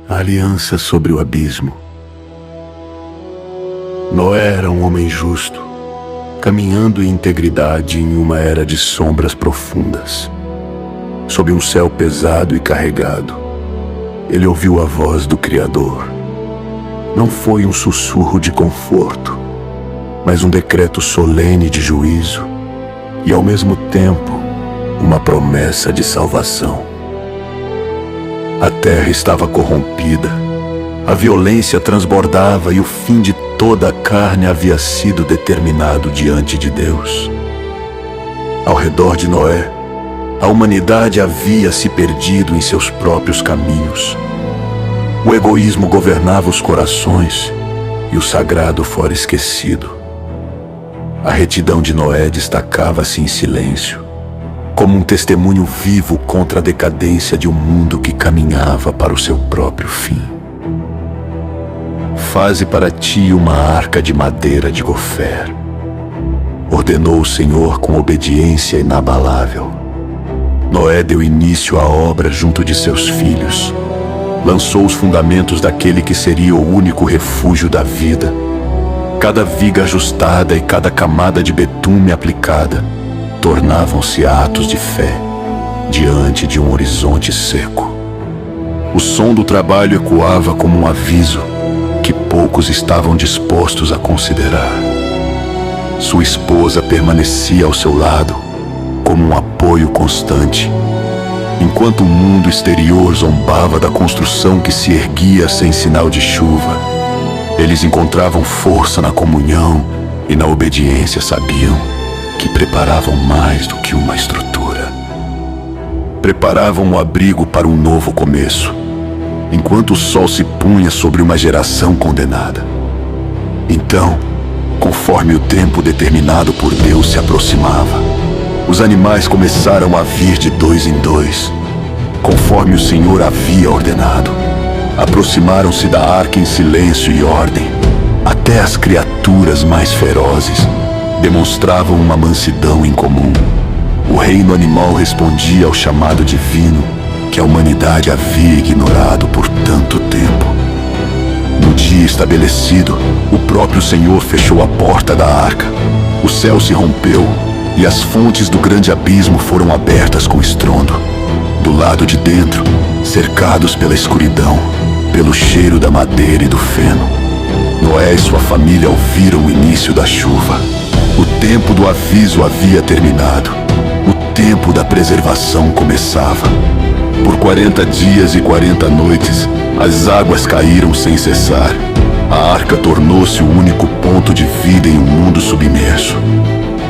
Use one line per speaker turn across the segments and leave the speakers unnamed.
A aliança sobre o abismo. Noé era um homem justo, caminhando em integridade em uma era de sombras profundas. Sob um céu pesado e carregado, ele ouviu a voz do Criador. Não foi um sussurro de conforto, mas um decreto solene de juízo e, ao mesmo tempo, uma promessa de salvação. A terra estava corrompida, a violência transbordava e o fim de toda a carne havia sido determinado diante de Deus. Ao redor de Noé, a humanidade havia se perdido em seus próprios caminhos. O egoísmo governava os corações e o sagrado fora esquecido. A retidão de Noé destacava-se em silêncio, como um testemunho vivo contra a decadência de um mundo que caminhava para o seu próprio fim. Faze para ti uma arca de madeira de gofer, ordenou o Senhor com obediência inabalável. Noé deu início à obra junto de seus filhos, lançou os fundamentos daquele que seria o único refúgio da vida. Cada viga ajustada e cada camada de betume aplicada tornavam-se atos de fé diante de um horizonte seco. O som do trabalho ecoava como um aviso que poucos estavam dispostos a considerar. Sua esposa permanecia ao seu lado como um apoio constante, enquanto o mundo exterior zombava da construção que se erguia sem sinal de chuva. Eles encontravam força na comunhão e na obediência, sabiam que preparavam mais do que uma estrutura. Preparavam o abrigo para um novo começo, enquanto o sol se punha sobre uma geração condenada. Então, conforme o tempo determinado por Deus se aproximava, os animais começaram a vir de dois em dois, conforme o Senhor havia ordenado. Aproximaram-se da arca em silêncio e ordem. Até as criaturas mais ferozes demonstravam uma mansidão em comum. O reino animal respondia ao chamado divino que a humanidade havia ignorado por tanto tempo. No dia estabelecido, o próprio Senhor fechou a porta da arca. O céu se rompeu e as fontes do grande abismo foram abertas com estrondo. Do lado de dentro, cercados pela escuridão, pelo cheiro da madeira e do feno, Noé e sua família ouviram o início da chuva. O tempo do aviso havia terminado. O tempo da preservação começava. Por 40 dias e 40 noites, as águas caíram sem cessar. A arca tornou-se o único ponto de vida em um mundo submerso.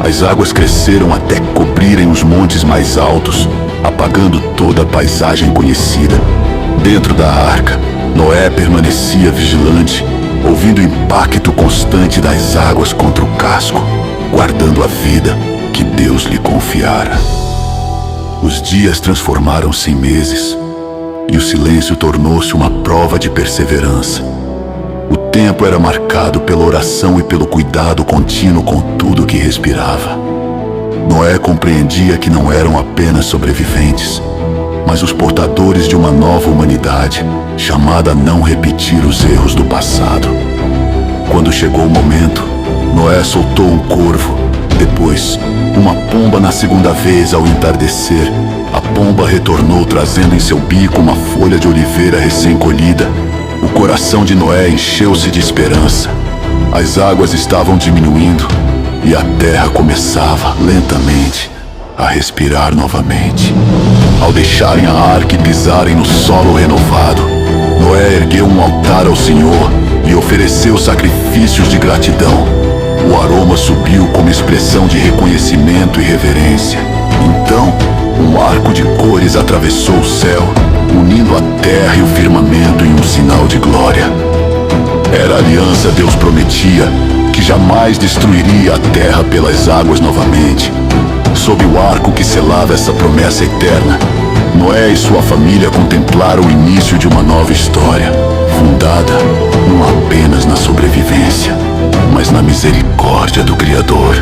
As águas cresceram até cobrirem os montes mais altos, apagando toda a paisagem conhecida. Dentro da arca, Noé permanecia vigilante, ouvindo o impacto constante das águas contra o casco, guardando a vida que Deus lhe confiara. Os dias transformaram-se em meses, e o silêncio tornou-se uma prova de perseverança. O tempo era marcado pela oração e pelo cuidado contínuo com tudo que respirava. Noé compreendia que não eram apenas sobreviventes, mas os portadores de uma nova humanidade, chamada a não repetir os erros do passado. Quando chegou o momento, Noé soltou um corvo, depois uma pomba na segunda vez. Ao entardecer, a pomba retornou trazendo em seu bico uma folha de oliveira recém-colhida. O coração de Noé encheu-se de esperança. As águas estavam diminuindo e a terra começava, lentamente, a respirar novamente. Ao deixarem a arca e pisarem no solo renovado, Noé ergueu um altar ao Senhor e ofereceu sacrifícios de gratidão. O aroma subiu como expressão de reconhecimento e reverência. Então, um arco de cores atravessou o céu, unindo a terra e o firmamento em um sinal de glória. Era a aliança Deus prometia, que jamais destruiria a terra pelas águas novamente. Sob o arco que selava essa promessa eterna, Noé e sua família contemplaram o início de uma nova história, fundada não apenas na sobrevivência, mas na misericórdia do Criador.